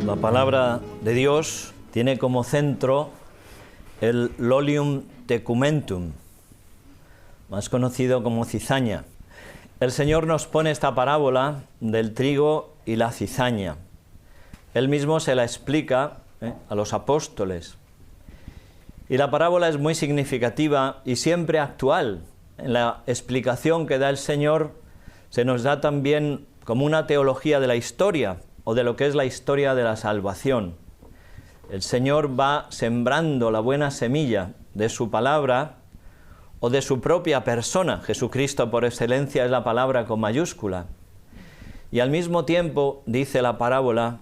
La palabra de Dios tiene como centro el Lolium Tecumentum, más conocido como cizaña. El Señor nos pone esta parábola del trigo y la cizaña. Él mismo se la explica a los apóstoles. Y la parábola es muy significativa y siempre actual. En la explicación que da el Señor se nos da también como una teología de la historia, o de lo que es la historia de la salvación. El Señor va sembrando la buena semilla de su palabra o de su propia persona. Jesucristo por excelencia es la palabra con mayúscula. Y al mismo tiempo, dice la parábola,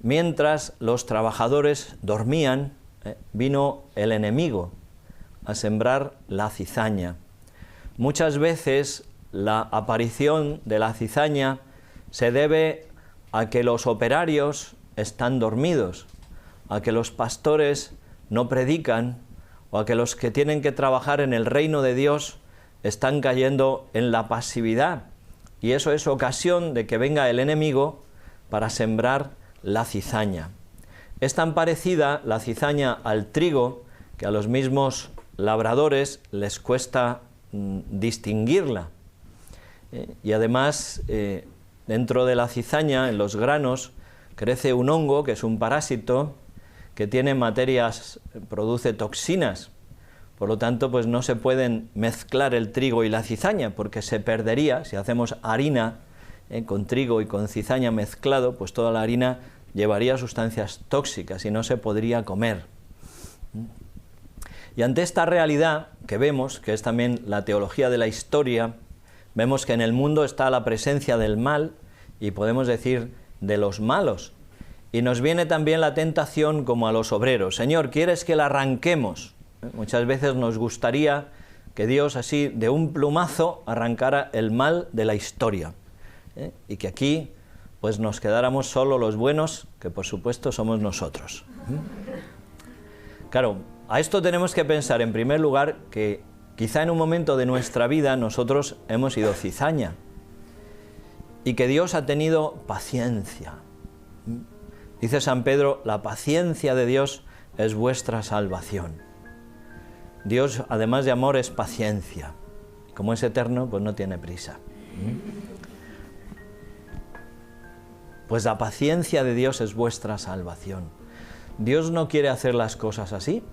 mientras los trabajadores dormían, vino el enemigo a sembrar la cizaña. Muchas veces la aparición de la cizaña se debe a que los operarios están dormidos, a que los pastores no predican, o a que los que tienen que trabajar en el reino de Dios están cayendo en la pasividad. Y eso es ocasión de que venga el enemigo para sembrar la cizaña. Es tan parecida la cizaña al trigo que a los mismos labradores les cuesta distinguirla. Y además, dentro de la cizaña, en los granos, crece un hongo, que es un parásito, que tiene materias, produce toxinas. Por lo tanto, pues no se pueden mezclar el trigo y la cizaña, porque se perdería. Si hacemos harina con trigo y con cizaña mezclado, pues toda la harina llevaría sustancias tóxicas y no se podría comer. Y ante esta realidad que vemos, que es también la teología de la historia, vemos que en el mundo está la presencia del mal y podemos decir de los malos. Y nos viene también la tentación como a los obreros. Señor, ¿quieres que la arranquemos? Muchas veces nos gustaría que Dios así de un plumazo arrancara el mal de la historia. Y que aquí pues nos quedáramos solo los buenos, que por supuesto somos nosotros. Claro, a esto tenemos que pensar en primer lugar que quizá en un momento de nuestra vida nosotros hemos sido cizaña y que Dios ha tenido paciencia. Dice San Pedro, la paciencia de Dios es vuestra salvación. Dios, además de amor, es paciencia. Como es eterno, pues no tiene prisa. Pues la paciencia de Dios es vuestra salvación. Dios no quiere hacer las cosas así.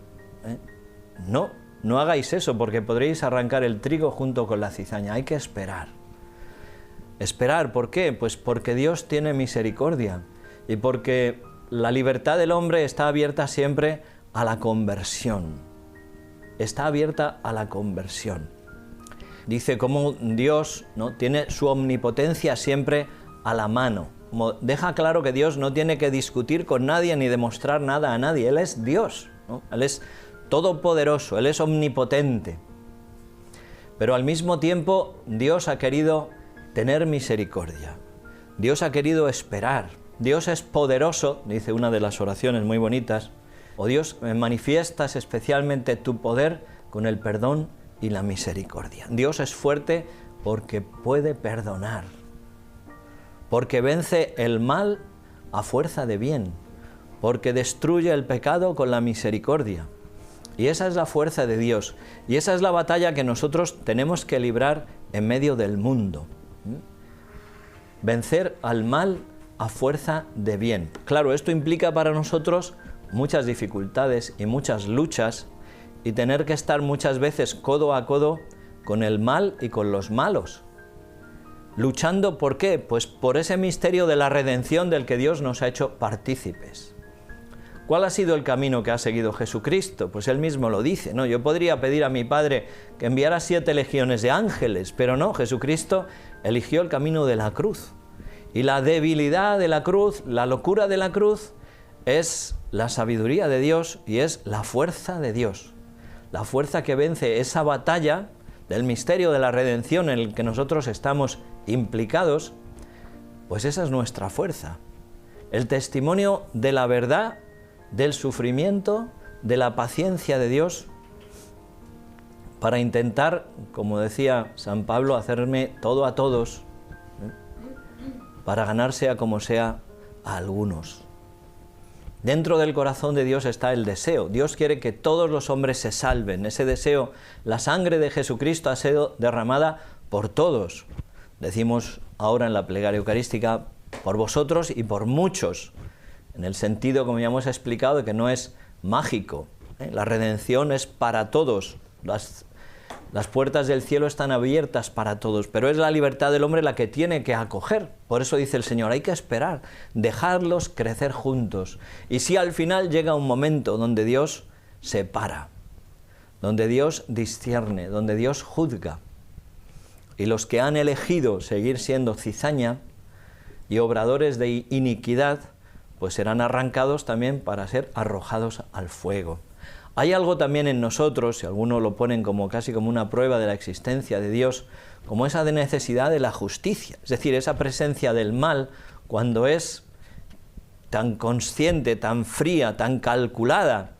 No hagáis eso, porque podréis arrancar el trigo junto con la cizaña. Hay que esperar. Esperar, ¿por qué? Pues porque Dios tiene misericordia y porque la libertad del hombre está abierta siempre a la conversión. Está abierta a la conversión. Dice cómo Dios, ¿no?, tiene su omnipotencia siempre a la mano. Como deja claro que Dios no tiene que discutir con nadie ni demostrar nada a nadie. Él es Dios, ¿no? Él es todopoderoso, Él es omnipotente. Pero al mismo tiempo Dios ha querido tener misericordia. Dios ha querido esperar. Dios es poderoso, dice una de las oraciones muy bonitas. Oh Dios, me manifiestas especialmente tu poder con el perdón y la misericordia. Dios es fuerte porque puede perdonar, porque vence el mal a fuerza de bien, porque destruye el pecado con la misericordia. Y esa es la fuerza de Dios, y esa es la batalla que nosotros tenemos que librar en medio del mundo. Vencer al mal a fuerza de bien. Claro, esto implica para nosotros muchas dificultades y muchas luchas, y tener que estar muchas veces codo a codo con el mal y con los malos. Luchando, ¿por qué? Pues por ese misterio de la redención del que Dios nos ha hecho partícipes. ¿Cuál ha sido el camino que ha seguido Jesucristo? Pues Él mismo lo dice, ¿no? Yo podría pedir a mi Padre que enviara 7 legiones de ángeles, pero no, Jesucristo eligió el camino de la cruz. Y la debilidad de la cruz, la locura de la cruz, es la sabiduría de Dios y es la fuerza de Dios. La fuerza que vence esa batalla del misterio de la redención en el que nosotros estamos implicados, pues esa es nuestra fuerza. El testimonio de la verdad, del sufrimiento, de la paciencia de Dios, para intentar, como decía San Pablo, hacerme todo a todos, para ganar sea como sea a algunos. Dentro del corazón de Dios está el deseo. Dios quiere que todos los hombres se salven. Ese deseo, la sangre de Jesucristo ha sido derramada por todos. Decimos ahora en la plegaria eucarística, por vosotros y por muchos, en el sentido, como ya hemos explicado, de que no es mágico. La redención es para todos. Las puertas del cielo están abiertas para todos, pero es la libertad del hombre la que tiene que acoger. Por eso dice el Señor, hay que esperar, dejarlos crecer juntos. Y si al final llega un momento donde Dios separa, donde Dios discierne, donde Dios juzga, y los que han elegido seguir siendo cizaña y obradores de iniquidad, pues serán arrancados también para ser arrojados al fuego. Hay algo también en nosotros, si algunos lo ponen como casi como una prueba de la existencia de Dios, como esa de necesidad de la justicia, es decir, esa presencia del mal cuando es tan consciente, tan fría, tan calculada,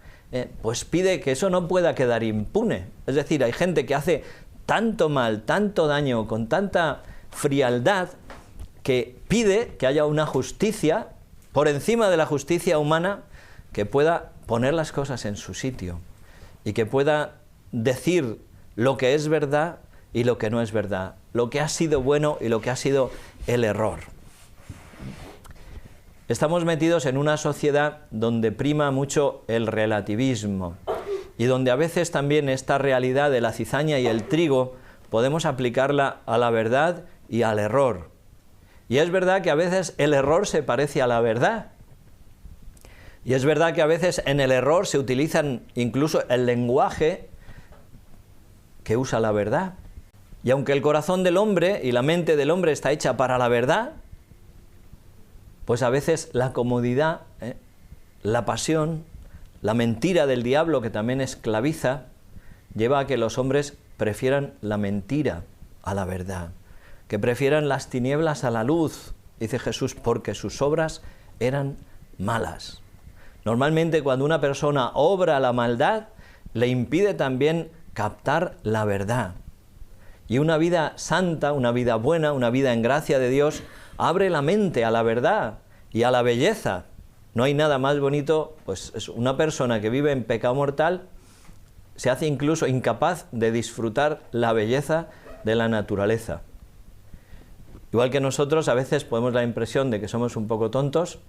pues pide que eso no pueda quedar impune. Es decir, hay gente que hace tanto mal, tanto daño, con tanta frialdad, que pide que haya una justicia por encima de la justicia humana que pueda poner las cosas en su sitio y que pueda decir lo que es verdad y lo que no es verdad, lo que ha sido bueno y lo que ha sido el error. Estamos metidos en una sociedad donde prima mucho el relativismo y donde a veces también esta realidad de la cizaña y el trigo podemos aplicarla a la verdad y al error. Y es verdad que a veces el error se parece a la verdad. Y es verdad que a veces en el error se utilizan incluso el lenguaje que usa la verdad. Y aunque el corazón del hombre y la mente del hombre está hecha para la verdad, pues a veces la comodidad, la pasión, la mentira del diablo, que también esclaviza, lleva a que los hombres prefieran la mentira a la verdad, que prefieran las tinieblas a la luz, dice Jesús, porque sus obras eran malas. Normalmente cuando una persona obra la maldad, le impide también captar la verdad. Y una vida santa, una vida buena, una vida en gracia de Dios, abre la mente a la verdad y a la belleza. No hay nada más bonito, pues es una persona que vive en pecado mortal, se hace incluso incapaz de disfrutar la belleza de la naturaleza. Igual que nosotros a veces podemos la impresión de que somos un poco tontos,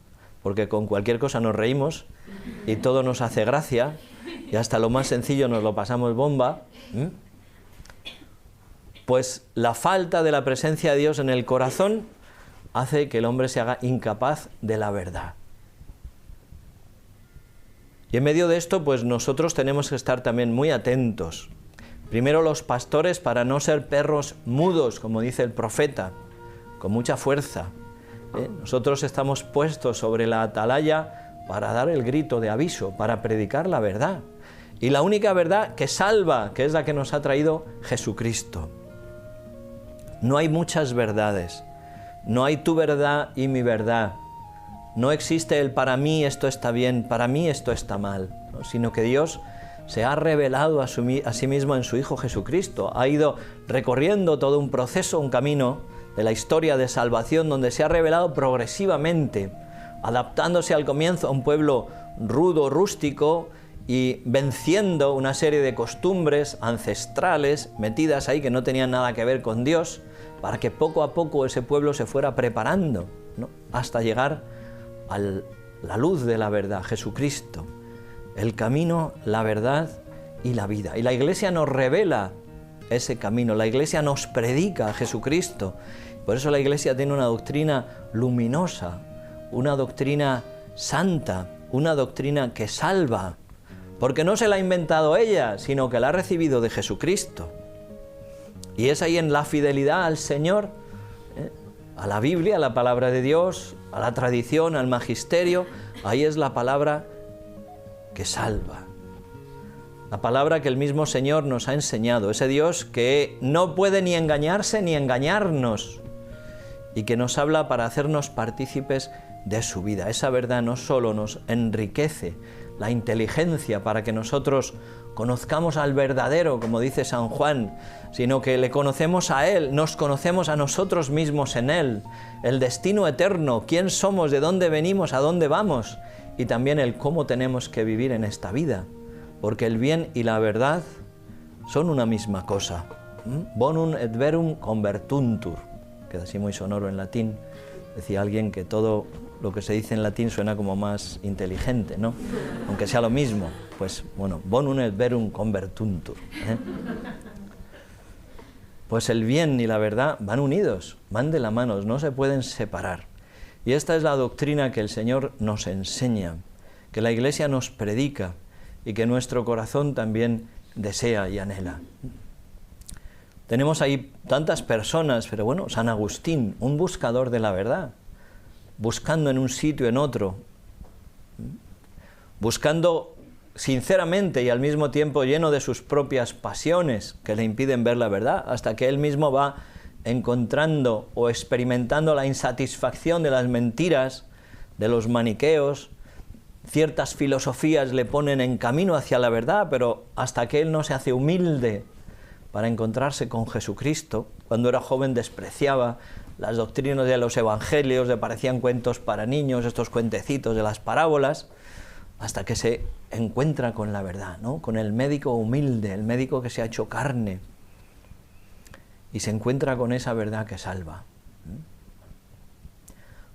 porque con cualquier cosa nos reímos y todo nos hace gracia y hasta lo más sencillo nos lo pasamos bomba, pues la falta de la presencia de Dios en el corazón hace que el hombre se haga incapaz de la verdad. Y en medio de esto, pues nosotros tenemos que estar también muy atentos. Primero los pastores para no ser perros mudos, como dice el profeta, con mucha fuerza. Nosotros estamos puestos sobre la atalaya para dar el grito de aviso, para predicar la verdad. Y la única verdad que salva, que es la que nos ha traído Jesucristo. No hay muchas verdades. No hay tu verdad y mi verdad. No existe el para mí esto está bien, para mí esto está mal, ¿no? Sino que Dios se ha revelado a sí mismo en su Hijo Jesucristo. Ha ido recorriendo todo un proceso, un camino de la historia de salvación donde se ha revelado progresivamente, adaptándose al comienzo a un pueblo rudo, rústico y venciendo una serie de costumbres ancestrales metidas ahí que no tenían nada que ver con Dios, para que poco a poco ese pueblo se fuera preparando, ¿no? Hasta llegar a la luz de la verdad, Jesucristo, el camino, la verdad y la vida. Y la Iglesia nos revela ese camino, la Iglesia nos predica a Jesucristo. Por eso la Iglesia tiene una doctrina luminosa, una doctrina santa, una doctrina que salva, porque no se la ha inventado ella, sino que la ha recibido de Jesucristo. Y es ahí en la fidelidad al Señor, a la Biblia, a la palabra de Dios, a la tradición, al magisterio, ahí es la palabra que salva. La palabra que el mismo Señor nos ha enseñado, ese Dios que no puede ni engañarse ni engañarnos y que nos habla para hacernos partícipes de su vida. Esa verdad no solo nos enriquece la inteligencia para que nosotros conozcamos al verdadero, como dice San Juan, sino que le conocemos a Él, nos conocemos a nosotros mismos en Él, el destino eterno, quién somos, de dónde venimos, a dónde vamos, y también el cómo tenemos que vivir en esta vida, porque el bien y la verdad son una misma cosa. Bonum et verum convertuntur, queda así muy sonoro en latín. Decía alguien que todo lo que se dice en latín suena como más inteligente, ¿no? Aunque sea lo mismo, pues bueno, bonum et verum convertuntur, ¿eh? Pues el bien y la verdad van unidos, van de la mano, no se pueden separar. Y esta es la doctrina que el Señor nos enseña, que la Iglesia nos predica y que nuestro corazón también desea y anhela. Tenemos ahí tantas personas, pero bueno, San Agustín, un buscador de la verdad, buscando en un sitio, en otro, buscando sinceramente y al mismo tiempo lleno de sus propias pasiones que le impiden ver la verdad, hasta que él mismo va encontrando o experimentando la insatisfacción de las mentiras, de los maniqueos. Ciertas filosofías le ponen en camino hacia la verdad, pero hasta que él no se hace humilde para encontrarse con Jesucristo. Cuando era joven despreciaba las doctrinas de los evangelios, le parecían cuentos para niños, estos cuentecitos de las parábolas, hasta que se encuentra con la verdad, ¿no? Con el médico humilde, el médico que se ha hecho carne, y se encuentra con esa verdad que salva.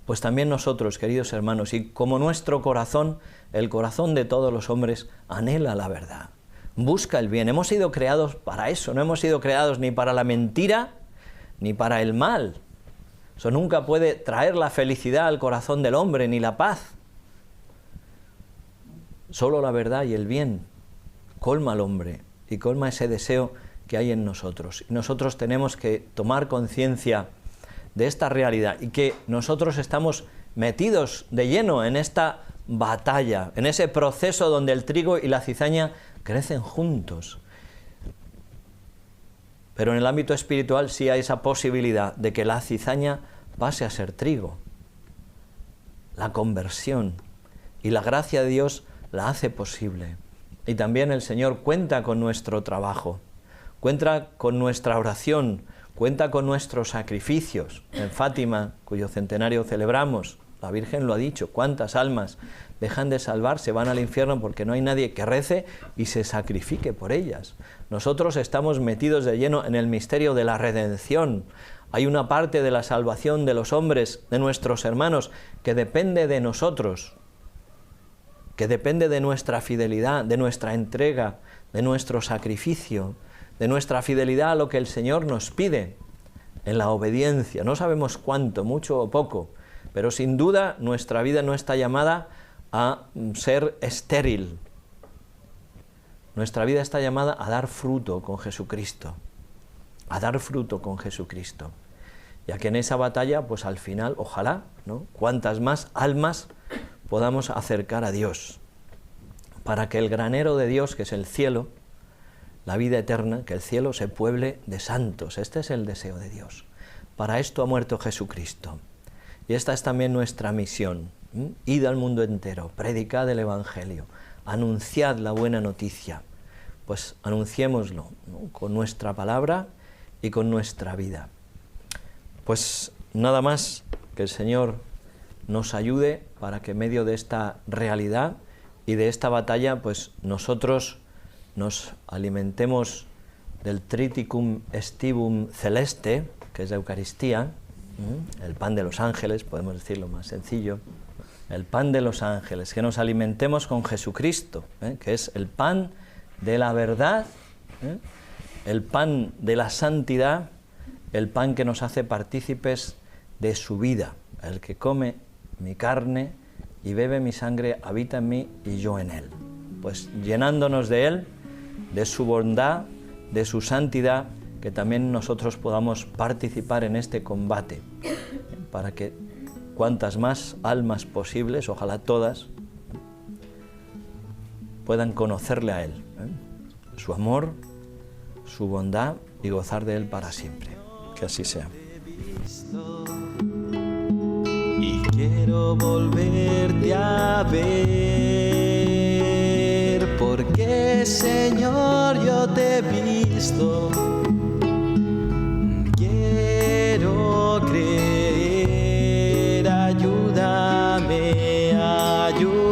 Pues también nosotros, queridos hermanos, y como nuestro corazón, el corazón de todos los hombres, anhela la verdad, busca el bien. Hemos sido creados para eso, no hemos sido creados ni para la mentira ni para el mal. Eso nunca puede traer la felicidad al corazón del hombre, ni la paz. Solo la verdad y el bien colma al hombre y colma ese deseo que hay en nosotros. Y nosotros tenemos que tomar conciencia de esta realidad y que nosotros estamos metidos de lleno en esta batalla, en ese proceso donde el trigo y la cizaña crecen juntos. Pero en el ámbito espiritual sí hay esa posibilidad de que la cizaña pase a ser trigo. La conversión y la gracia de Dios la hace posible. Y también el Señor cuenta con nuestro trabajo, cuenta con nuestra oración, cuenta con nuestros sacrificios. En Fátima, cuyo centenario celebramos, la Virgen lo ha dicho, cuántas almas dejan de salvarse, van al infierno porque no hay nadie que rece y se sacrifique por ellas. Nosotros estamos metidos de lleno en el misterio de la redención. Hay una parte de la salvación de los hombres, de nuestros hermanos, que depende de nosotros, que depende de nuestra fidelidad, de nuestra entrega, de nuestro sacrificio, de nuestra fidelidad a lo que el Señor nos pide, en la obediencia. No sabemos cuánto, mucho o poco, pero sin duda nuestra vida no está llamada a ser estéril. Nuestra vida está llamada a dar fruto con Jesucristo, a dar fruto con Jesucristo. Ya que en esa batalla, pues al final, ojalá, ¿no?, cuantas más almas podamos acercar a Dios, para que el granero de Dios, que es el cielo, la vida eterna, que el cielo se pueble de santos. Este es el deseo de Dios. Para esto ha muerto Jesucristo. Y esta es también nuestra misión. Id al mundo entero, predicad el Evangelio, anunciad la buena noticia. Pues anunciémoslo, ¿no?, con nuestra palabra y con nuestra vida. Pues nada más, que el Señor nos ayude para que en medio de esta realidad y de esta batalla, pues nosotros nos alimentemos del triticum estivum celeste, que es la Eucaristía, el pan de los ángeles, podemos decirlo más sencillo, el pan de los ángeles, que nos alimentemos con Jesucristo, que es el pan de la verdad, el pan de la santidad, el pan que nos hace partícipes de su vida. El que come mi carne y bebe mi sangre habita en mí y yo en él. Pues llenándonos de él, de su bondad, de su santidad, que también nosotros podamos participar en este combate, para que cuantas más almas posibles, ojalá todas, puedan conocerle a él, su amor, su bondad y gozar de él para siempre. Que así sea. Y quiero volverte a ver. Señor, yo te he visto. Quiero creer, ayúdame, ayúdame.